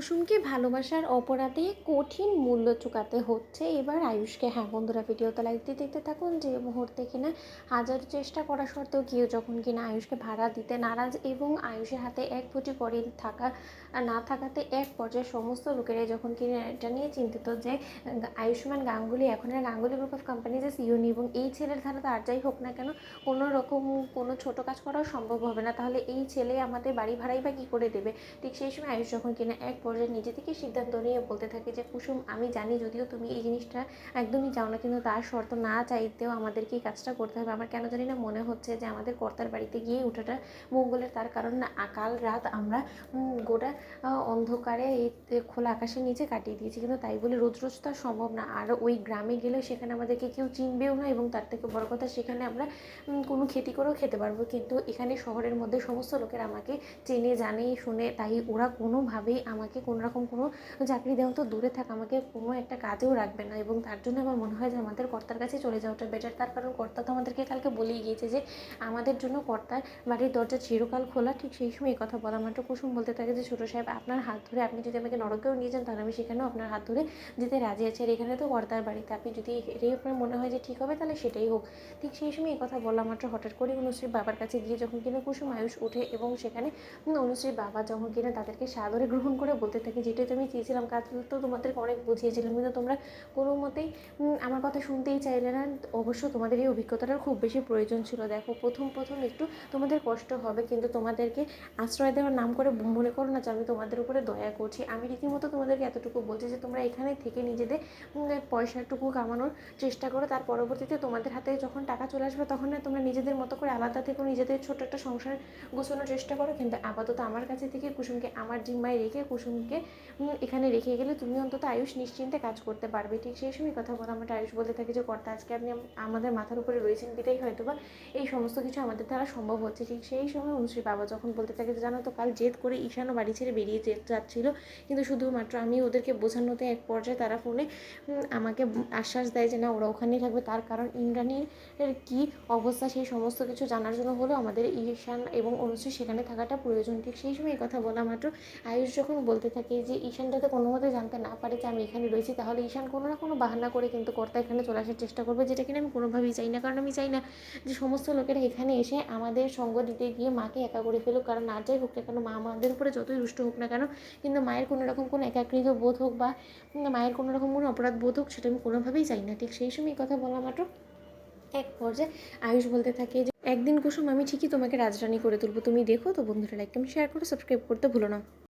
কুসুমকে ভালোবাসার অপরাধে কঠিন মূল্য চুকাতে হচ্ছে এবার আয়ুষকে। হ্যাঁ বন্ধুরা, ভিডিওতে লাইক দিয়ে দেখতে থাকুন। যে মুহূর্তে কিনা হাজার চেষ্টা করা সত্ত্বেও কেউ যখন কিনা আয়ুষকে ভাড়া দিতে নারাজ এবং আয়ুষের হাতে এক ফুটি পরে থাকা না থাকাতে এক পর্যায়ে সমস্ত লোকেরাই যখন কিনা এটা নিয়ে চিন্তিত যে আয়ুষ্মান গাঙ্গুলি এখন আর গাঙ্গুলি গ্রুপ অফ কোম্পানিজের সিওনি, এবং এই ছেলের ধারা তো আর যাই হোক না কেন কোনো রকম কোনো ছোটো কাজ করাও সম্ভব হবে না, তাহলে এই ছেলে আমাদের বাড়ি ভাড়াই বা কী করে দেবে। ঠিক সেই সময় আয়ুষ যখন কিনা এক পর্যায়ে নিজে থেকে সিদ্ধান্ত নিয়ে বলতে থাকে যে কুসুম, আমি জানি যদিও তুমি এই জিনিসটা একদমই চাও না, কিন্তু তার শর্ত না চাইতেও আমাদেরকে এই কাজটা করতে হবে। আমার কেন জানি না মনে হচ্ছে যে আমাদের কর্তার বাড়িতে গিয়ে ওঠাটা মঙ্গলের, তার কারণ না কাল রাত আমরা গোটা অন্ধকারে এই খোলা আকাশের নিচে কাটিয়ে দিয়েছি, কিন্তু তাই বলে রোজ রোজ তো আর সম্ভব না। আর ওই গ্রামে গেলেও সেখানে আমাদেরকে কেউ চিনবেও না, এবং তার থেকে বড় কথা সেখানে আমরা কোনো খেতে করেও খেতে পারবো, কিন্তু এখানে শহরের মধ্যে সমস্ত লোকের আমাকে চেনে জানে শুনে, তাই ওরা কোনোভাবেই আমাকে কোনোরকম কোনো চাকরি দেওয়া তো দূরে থাক, আমাকে কোনো একটা কাজেও রাখবে না, এবং তার জন্য আমার মনে হয় যে আমাদের কর্তার কাছে চলে যাওয়াটা বেটার। তার কারণ কর্তা তো আমাদেরকে কালকে বলেই গিয়েছে যে আমাদের জন্য কর্তার বাড়ির দরজা চিরকাল খোলা। ঠিক সেই সময় এই কথা বলা মাত্র কুসুম বলতে থাকে যে ছোটো সাহেব, আপনার হাত ধরে আপনি যদি আমাকে নরকেও নিয়ে যান তাহলে আমি সেখানেও আপনার হাত ধরে যেতে রাজি আছি, আর এখানে তো কর্তার বাড়িতে আপনি যদি এটাই আপনার মনে হয় যে ঠিক হবে তাহলে সেটাই হোক। ঠিক সেই সময় এই কথা বলা মাত্র হঠাৎ করে অনুশ্রীর বাবার কাছে গিয়ে যখন কিনা কুসুম আয়ুষ ওঠে, এবং সেখানে অনুশ্রীর বাবা যখন কিনা তাদেরকে সাদরে গ্রহণ করে বলতে থাকে, যেটাই তুমি চেয়েছিলাম, কাজ তো তোমাদেরকে অনেক বুঝিয়েছিলাম, কিন্তু তোমরা কোনো মতেই আমার কথা শুনতেই চাইলে না। অবশ্য তোমাদের এই অভিজ্ঞতাটার খুব বেশি প্রয়োজন ছিল। দেখো প্রথম একটু তোমাদের কষ্ট হবে, কিন্তু তোমাদেরকে আশ্রয় দেওয়ার নাম করে মনে করো না যে আমি তোমাদের উপরে দয়া করছি। আমি রীতিমতো তোমাদেরকে এতটুকু বলছি যে তোমরা এখানে থেকে নিজেদের পয়সাটুকু কামানোর চেষ্টা করো, তার পরবর্তীতে তোমাদের হাতে যখন টাকা চলে আসবে তখন না তোমরা নিজেদের মতো করে আলাদা থেকে নিজেদের ছোট্ট একটা সংসার গোছানোর চেষ্টা করো, কিন্তু আপাতত আমার কাছে থেকে কুসুমকে আমার জিম্মায় রেখে কুসুমকে এখানে রেখে গেলে তুমি অন্তত আয়ুষ নিশ্চিন্তে কাজ করতে পারবে। ঠিক সেই সময় কথা বলা আমার আয়ুষ বলতে থাকে যে কর্তা, আজকে আপনি আমাদের মাথার উপরে রয়েছেন বিদায় হয়তো বা এই সমস্ত কিছু আমাদের দ্বারা সম্ভব হচ্ছে। ঠিক সেই সময় অনুশ্রী বাবা যখন বলতে থাকে যে জানো তো, কাল জেদ করে ঈশানও বাড়ি ছেড়ে বেরিয়ে যাচ্ছিল, কিন্তু শুধুমাত্র আমি ওদেরকে বোঝানোতে এক পর্যায়ে তারা ফোনে আমাকে আশ্বাস দেয় যে না ওরা ওখানেই থাকবে, তার কারণ ইন্দ্রাণীর কী অবস্থা সেই সমস্ত কিছু জানার জন্য হলেও আমাদের ঈশান এবং অনুশ্রী সেখানে থাকাটা প্রয়োজন। ঠিক সেই সময় এই কথা বলা মাত্র আয়ুষ যখন বলতে থাকে যে ঈশান যাতে কোনো মতে জানতে না পারে যে আমি এখানে রয়েছি, তাহলে ঈশান কোনো না কোনো বাহানা করে কিন্তু কর্তা এখানে চলে আসার চেষ্টা করবে, যেটা কিনা আমি কোনোভাবেই চাই না। কারণ আমি চাই না যে সমস্ত লোকেরা এখানে এসে আমাদের সঙ্গ দিতে গিয়ে মাকে একা করে ফেলুক, কারণ আর যাই হোক না কেন মা আমাদের উপরে যতই রুষ্ট হোক না কেন, কিন্তু মায়ের কোনো রকম কোনো একাকৃত বোধ হোক বা মায়ের কোনো রকম কোনো অপরাধ বোধ হোক, সেটা আমি কোনোভাবেই চাই না। ঠিক সেই সময় কথা বলা মাত্র এক পর্যায়ে আয়ুষ বলতে থাকে যে একদিন কুসুম আমি ঠিকই তোমাকে রাজরানী করে তুলবো, তুমি দেখো। তো বন্ধুরা লাইক কমেন্ট শেয়ার করে সাবস্ক্রাইব করতে ভুলো না।